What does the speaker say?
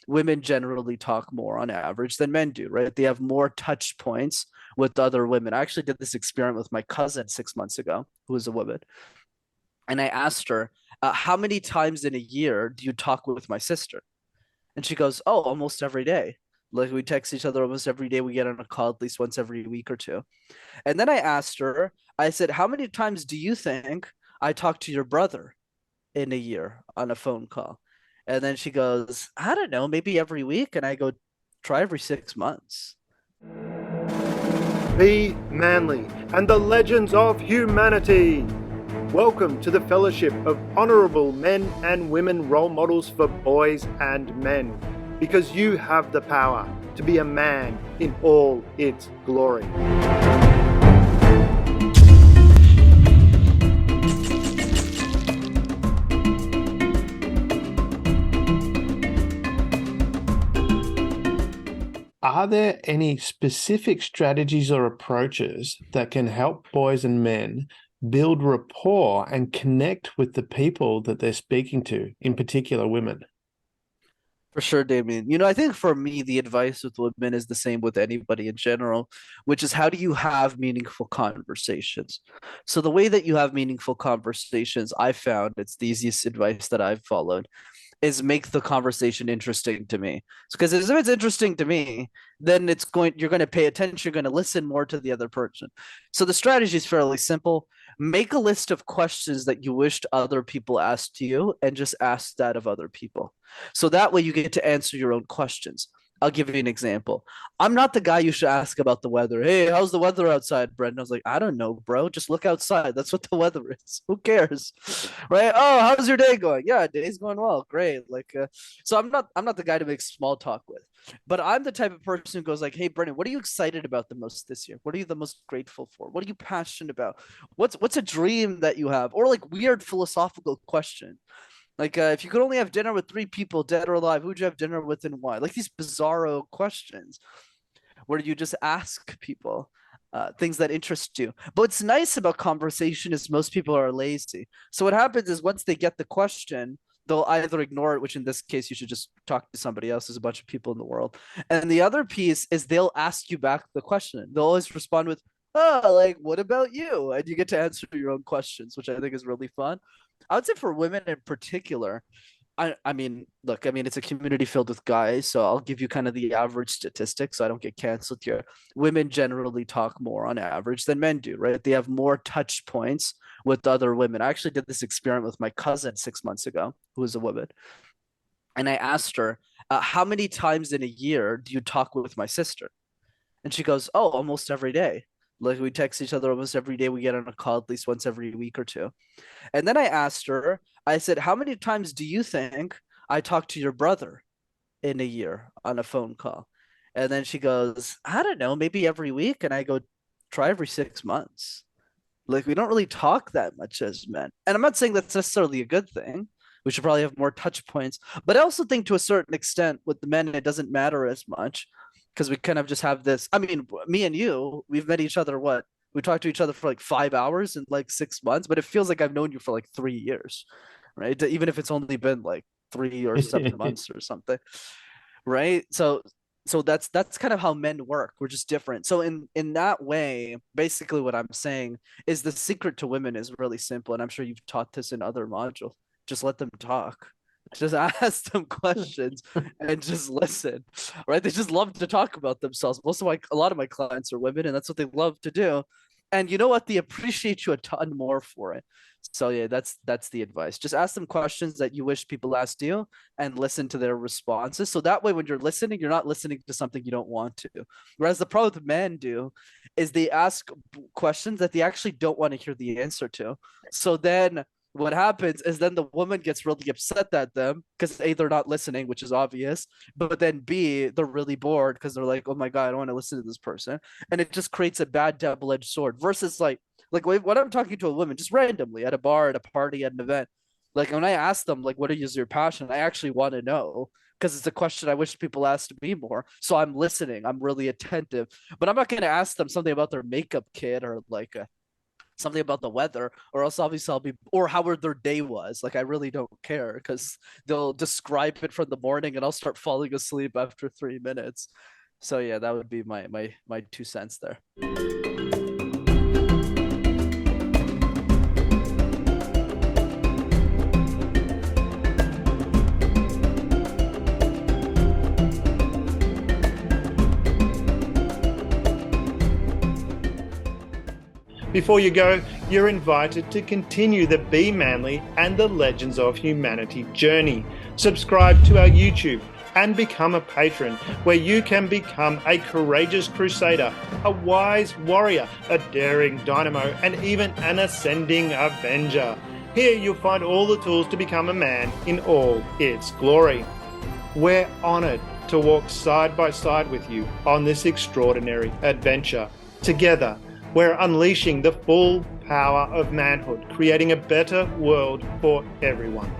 women generally talk more on average than men do, right? They have more touch points with other women. I actually did this experiment with my cousin 6 months ago, who is a woman. And I asked her, how many times in a year do you talk with my sister? And she goes, oh, almost every day. Like we text each other almost every day. We get on a call at least once every week or two. And then I asked her, I said, how many times do you think I talk to your brother in a year on a phone call? And then she goes, I don't know, maybe every week. And I go, try every 6 months. Be manly and the legends of humanity. Welcome to the Fellowship of Honourable Men and Women Role Models for Boys and Men, because you have the power to be a man in all its glory. Are there any specific strategies or approaches that can help boys and men build rapport and connect with the people that they're speaking to, in particular women? For sure, Damien. I think for me, the advice with women is the same with anybody in general, which is how do you have meaningful conversations? So, the way that you have meaningful conversations, I found it's the easiest advice that I've followed is make the conversation interesting to me. Because if it's interesting to me, then you're going to pay attention, you're going to listen more to the other person. So the strategy is fairly simple. Make a list of questions that you wished other people asked you and just ask that of other people. So that way you get to answer your own questions. I'll give you an example. I'm not the guy you should ask about the weather. Hey, how's the weather outside, Brenden? I was like, I don't know, bro. Just look outside. That's what the weather is. Who cares? Right? Oh, how's your day going? Yeah, day's going well. Great. So I'm not the guy to make small talk with. But I'm the type of person who goes like, hey, Brenden, what are you excited about the most this year? What are you the most grateful for? What are you passionate about? What's a dream that you have? Or like weird philosophical question. Like, if you could only have dinner with three people, dead or alive, who'd you have dinner with and why? Like these bizarro questions where you just ask people things that interest you. But what's nice about conversation is most people are lazy. So what happens is once they get the question, they'll either ignore it, which in this case, you should just talk to somebody else. There's a bunch of people in the world. And the other piece is they'll ask you back the question. They'll always respond with, oh, like, what about you? And you get to answer your own questions, which I think is really fun. I would say for women in particular, I mean, look, I mean, it's a community filled with guys, so I'll give you kind of the average statistics so I don't get canceled here. Women generally talk more on average than men do, right? They have more touch points with other women. I actually did this experiment with my cousin 6 months ago, who is a woman. And I asked her, how many times in a year do you talk with my sister? And she goes, oh, almost every day. Like we text each other almost every day. We get on a call at least once every week or two. And then I asked her, I said, how many times do you think I talk to your brother in a year on a phone call? And then she goes, I don't know, maybe every week. And I go, try every 6 months. Like we don't really talk that much as men. And I'm not saying that's necessarily a good thing. We should probably have more touch points. But I also think to a certain extent with the men, it doesn't matter as much because we kind of just have this. I mean, me and you, we've met each other what? We talked to each other for like 5 hours in like 6 months, but it feels like I've known you for like 3 years, right? Even if it's only been like 3 or 7 months or something, right? So that's kind of how men work. We're just different. So in that way, basically what I'm saying is the secret to women is really simple, and I'm sure you've taught this in other modules. Just let them talk. Just ask them questions and just listen, right? They just love to talk about themselves. A lot of my clients are women, and that's what they love to do. And you know what? They appreciate you a ton more for it. So yeah, that's the advice. Just ask them questions that you wish people asked you and listen to their responses. So that way, when you're listening, you're not listening to something you don't want to. Whereas the problem with men do is they ask questions that they actually don't want to hear the answer to. So then what happens is then the woman gets really upset at them because A, they're not listening, which is obvious, but then B, they're really bored because they're like, oh my God, I don't want to listen to this person. And it just creates a bad double-edged sword versus like when I'm talking to a woman just randomly at a bar, at a party, at an event, like when I ask them, like, what is your passion? I actually want to know because it's a question I wish people asked me more. So I'm listening. I'm really attentive, but I'm not going to ask them something about their makeup kit or like something about the weather, or else obviously I'll be, or how their day was. Like I really don't care because they'll describe it from the morning and I'll start falling asleep after 3 minutes. So yeah, that would be my 2 cents there. Before you go, you're invited to continue the Be Manly and the Legends of Humanity journey. Subscribe to our YouTube and become a patron, where you can become a courageous Crusader, a wise warrior, a daring Dynamo, and even an ascending Avenger. Here you'll find all the tools to become a man in all its glory. We're honoured to walk side by side with you on this extraordinary adventure. Together, we're unleashing the full power of manhood, creating a better world for everyone.